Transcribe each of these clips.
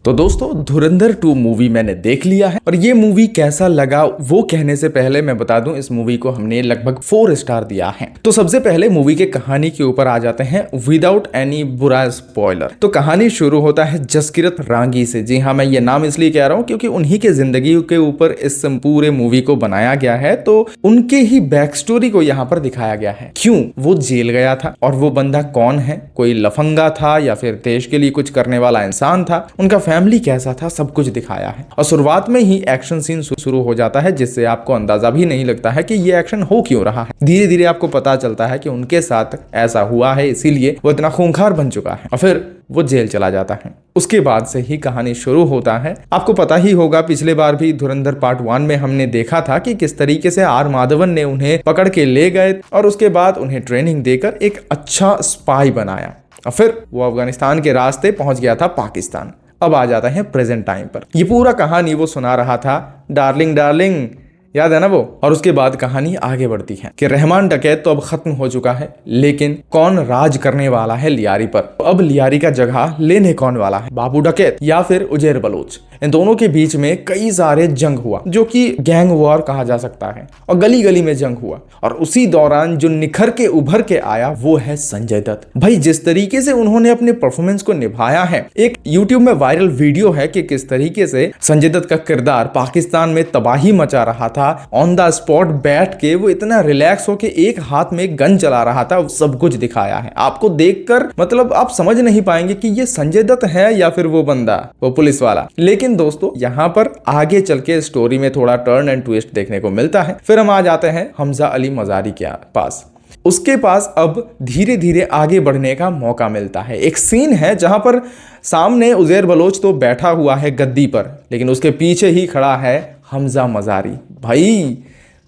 तो दोस्तों धुरंधर 2 मूवी मैंने देख लिया है और ये मूवी कैसा लगा वो कहने से पहले मैं बता दूं इस मूवी को हमने लगभग 4 स्टार दिया है। तो सबसे पहले मूवी के कहानी के ऊपर आ जाते हैं विदाउट एनी बुरा स्पॉइलर। तो कहानी शुरू होता है जसकीरत रांगी से। जी हाँ, मैं ये नाम इसलिए कह रहा हूँ क्योंकि उन्हीं के जिंदगी के ऊपर इस पूरे मूवी को बनाया गया है। तो उनके ही बैक स्टोरी को यहाँ पर दिखाया गया है, क्यों वो जेल गया था और वो बंदा कौन है, कोई लफंगा था या फिर देश के लिए कुछ करने वाला इंसान था, उनका फैमिली कैसा था, सब कुछ दिखाया है। और शुरुआत में ही एक्शन सीन शुरू हो जाता है जिससे आपको अंदाजा भी नहीं लगता है कि ये एक्शन हो क्यों रहा है। धीरे धीरे आपको पता चलता है कि उनके साथ ऐसा हुआ है, इसीलिए वो इतना खूंखार बन चुका है और फिर वो जेल चला जाता है। उसके बाद से ही कहानी शुरू होता है। आपको पता ही होगा पिछले बार भी धुरंधर पार्ट 1 में हमने देखा था कि किस तरीके से आर माधवन ने उन्हें पकड़ के ले गए और उसके बाद उन्हें ट्रेनिंग देकर एक अच्छा स्पाई बनाया और फिर वो अफगानिस्तान के रास्ते पहुंच गया था पाकिस्तान। अब आ जाता है प्रेजेंट टाइम पर। ये पूरा कहानी वो सुना रहा था, डार्लिंग डार्लिंग, याद है ना वो। और उसके बाद कहानी आगे बढ़ती है कि रहमान डकैत तो अब खत्म हो चुका है, लेकिन कौन राज करने वाला है लियारी पर। अब लियारी का जगह लेने कौन वाला है, बाबू डकैत या फिर उजैर बलोच। इन दोनों के बीच में कई सारे जंग हुआ जो कि गैंग वॉर कहा जा सकता है और गली गली में जंग हुआ। और उसी दौरान जो निखर के उभर के आया वो है संजय दत्त। भाई जिस तरीके से उन्होंने अपने परफॉर्मेंस को निभाया है, एक यूट्यूब में वायरल वीडियो है कि किस तरीके से संजय दत्त का किरदार पाकिस्तान में तबाही मचा रहा था। ऑन द स्पॉट बैठ के वो इतना रिलैक्स होके एक हाथ में गन चला रहा था, सब कुछ दिखाया है। आपको देखकर मतलब आप समझ नहीं पाएंगे कि ये संजय दत्त है या फिर वो बंदा, वो पुलिस वाला। लेकिन दोस्तों यहाँ पर आगे चल के स्टोरी में थोड़ा टर्न एंड ट्विस्ट देखने को मिलता है। फिर हम आ जाते हैं हमजा अली मजारी के पास। उसके पास अब धीरे धीरे आगे बढ़ने का मौका मिलता है। एक सीन है जहां पर सामने उजैर बलोच तो बैठा हुआ है गद्दी पर, लेकिन उसके पीछे ही खड़ा है हमजा मजारी। भाई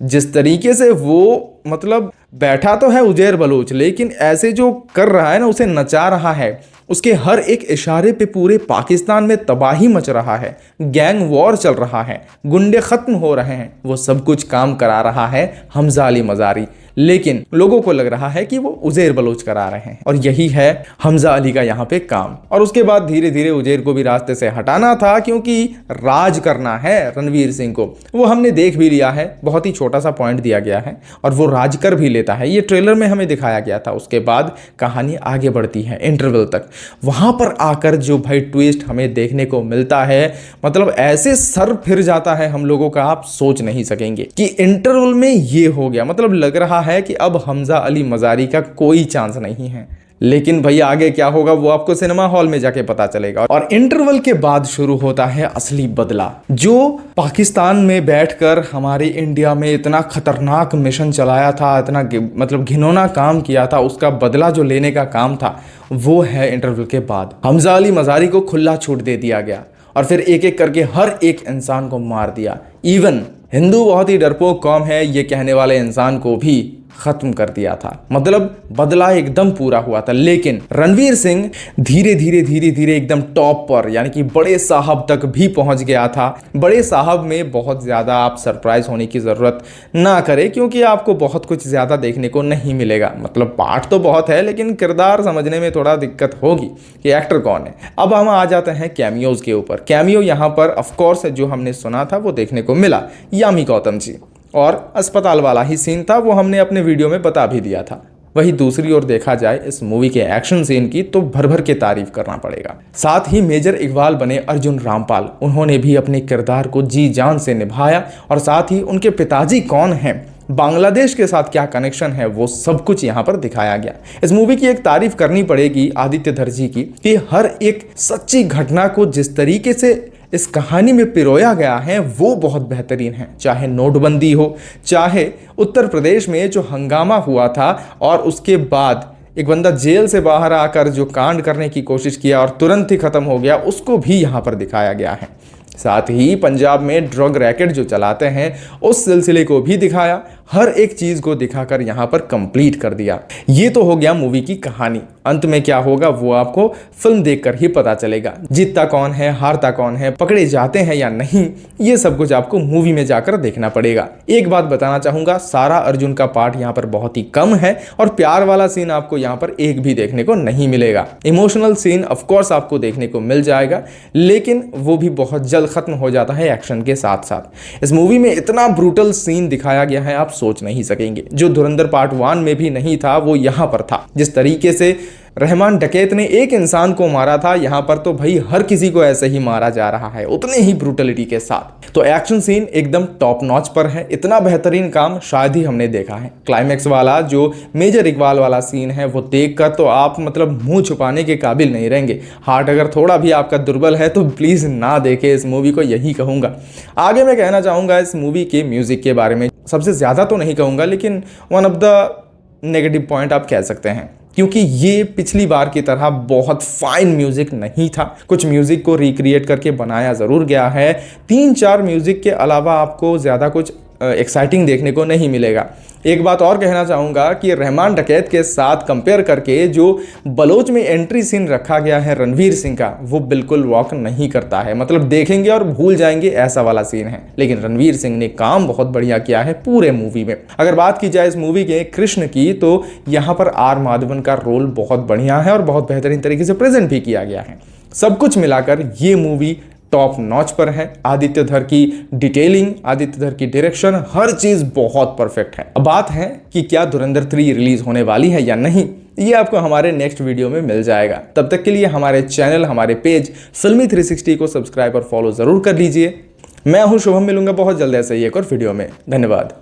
जिस तरीके से वो मतलब बैठा तो है उजैर बलोच, लेकिन ऐसे जो कर रहा है ना, उसे नचा रहा है, उसके हर एक इशारे पे पूरे पाकिस्तान में तबाही मच रहा है, गैंग वॉर चल रहा है, गुंडे खत्म हो रहे हैं, वो सब कुछ काम करा रहा है हमजा अली मजारी। लेकिन लोगों को लग रहा है कि वो उजैर बलोच करा रहे हैं और यही है हमजा अली का यहाँ पे काम। और उसके बाद धीरे धीरे उजैर को भी रास्ते से हटाना था क्योंकि राज करना है रणवीर सिंह को। वो हमने देख भी लिया है, बहुत ही छोटा सा पॉइंट दिया गया है और वो राज कर भी लेता है, ये ट्रेलर में हमें दिखाया गया था। उसके बाद कहानी आगे बढ़ती है इंटरवल तक। वहां पर आकर जो भाई ट्विस्ट हमें देखने को मिलता है, मतलब ऐसे सर फिर जाता है हम लोगों का, आप सोच नहीं सकेंगे कि इंटरवल में ये हो गया। मतलब लग रहा है कि अब हमजा अली मजारी का कोई चांस नहीं है। लेकिन भैया आगे क्या होगा वो आपको सिनेमा हॉल में जाके पता चलेगा। और इंटरवल के बाद शुरू होता है असली बदला। जो पाकिस्तान में बैठकर हमारे इंडिया में इतना खतरनाक मिशन चलाया था, इतना मतलब घिनौना काम किया था, उसका बदला जो लेने का काम था वो है इंटरवल के बाद। हमजा अली मजारी को खुला छूट दे दिया गया और फिर एक एक करके हर एक इंसान को मार दिया। इवन हिंदू बहुत ही डरपोक कौम है ये कहने वाले इंसान को भी खत्म कर दिया था। मतलब बदला एकदम पूरा हुआ था। लेकिन रणवीर सिंह धीरे धीरे एकदम टॉप पर, यानी कि बड़े साहब तक भी पहुंच गया था। बड़े साहब में बहुत ज्यादा आप सरप्राइज होने की जरूरत ना करें क्योंकि आपको बहुत कुछ ज्यादा देखने को नहीं मिलेगा। मतलब पार्ट तो बहुत है लेकिन किरदार समझने में थोड़ा दिक्कत होगी कि एक्टर कौन है। अब हम आ जाते हैं कैमियोज के ऊपर। कैमियो यहाँ पर ऑफकोर्स जो हमने सुना था वो देखने को मिला, यामी गौतम जी, और अस्पताल वाला ही सीन था, वो हमने अपने वीडियो में बता भी दिया था। वही दूसरी ओर देखा जाए इस मूवी के एक्शन सीन की तो भर भर के तारीफ करना पड़ेगा। साथ ही मेजर इकबाल बने अर्जुन रामपाल, उन्होंने भी अपने किरदार को जी जान से निभाया और साथ ही उनके पिताजी कौन हैं, बांग्लादेश के साथ क्या कनेक्शन है, वो सब कुछ यहाँ पर दिखाया गया। इस मूवी की एक तारीफ करनी पड़ेगी आदित्य धरजी की कि हर एक सच्ची घटना को जिस तरीके से इस कहानी में पिरोया गया है वो बहुत बेहतरीन है। चाहे नोटबंदी हो, चाहे उत्तर प्रदेश में जो हंगामा हुआ था और उसके बाद एक बंदा जेल से बाहर आकर जो कांड करने की कोशिश किया और तुरंत ही खत्म हो गया, उसको भी यहाँ पर दिखाया गया है। साथ ही पंजाब में ड्रग रैकेट जो चलाते हैं उस सिलसिले को भी दिखाया। हर एक चीज को दिखाकर यहाँ पर कंप्लीट कर दिया। ये तो हो गया मूवी की कहानी। अंत में क्या होगा वो आपको फिल्म देखकर ही पता चलेगा। जीतता कौन है, हारता कौन है, पकड़े जाते हैं या नहीं, ये सब कुछ आपको मूवी में जाकर देखना पड़ेगा। एक बात बताना चाहूंगा, सारा अर्जुन का पार्ट यहाँ पर बहुत ही कम है और प्यार वाला सीन आपको यहाँ पर एक भी देखने को नहीं मिलेगा। इमोशनल सीन ऑफ कोर्स आपको देखने को मिल जाएगा, लेकिन वो भी बहुत जल्द खत्म हो जाता है एक्शन के साथ साथ। इस मूवी में इतना ब्रूटल सीन दिखाया गया है आप सोच नहीं सकेंगे। जो धुरंधर पार्ट 1 में भी नहीं था वो यहाँ पर था। जिस तरीके से रहमान डकैत ने एक इंसान को मारा था, यहाँ पर तो भाई हर किसी को ऐसे ही मारा जा रहा है, उतने ही ब्रूटलिटी के साथ। तो एक्शन सीन एकदम टॉप नॉच पर है। इतना बेहतरीन काम शायद ही हमने देखा है। क्लाइमैक्स वाला जो मेजर इकबाल वाला सीन है वो देखकर तो आप मतलब मुंह छुपाने के काबिल नहीं रहेंगे। हार्ट अगर थोड़ा भी आपका दुर्बल है तो प्लीज ना देखे इस मूवी को, यही कहूंगा। आगे मैं कहना चाहूंगा इस मूवी के म्यूजिक के बारे में। सबसे ज्यादा तो नहीं कहूंगा, लेकिन one of the negative point आप कह सकते हैं, क्योंकि ये पिछली बार की तरह बहुत फाइन म्यूजिक नहीं था। कुछ म्यूजिक को रिक्रिएट करके बनाया जरूर गया है। 3-4 म्यूजिक के अलावा आपको ज़्यादा कुछ एक्साइटिंग देखने को नहीं मिलेगा। एक बात और कहना चाहूँगा कि रहमान डकैत के साथ कंपेयर करके जो बलोच में एंट्री सीन रखा गया है रणवीर सिंह का, वो बिल्कुल वॉक नहीं करता है। मतलब देखेंगे और भूल जाएंगे ऐसा वाला सीन है। लेकिन रणवीर सिंह ने काम बहुत बढ़िया किया है पूरे मूवी में। अगर बात की जाए इस मूवी के कृष्ण की, तो यहाँ पर आर माधवन का रोल बहुत बढ़िया है और बहुत बेहतरीन तरीके से प्रेजेंट भी किया गया है। सब कुछ मिलाकर ये मूवी टॉप नॉच पर है। आदित्य धर की डिटेलिंग, आदित्य धर की डायरेक्शन, हर चीज बहुत परफेक्ट है। अब बात है कि क्या धुरंधर 3 रिलीज होने वाली है या नहीं, ये आपको हमारे नेक्स्ट वीडियो में मिल जाएगा। तब तक के लिए हमारे चैनल, हमारे पेज फिल्मी 360 को सब्सक्राइब और फॉलो जरूर कर लीजिए। मैं हूं शुभम, मिलूंगा बहुत जल्द ऐसे ही एक और वीडियो में। धन्यवाद।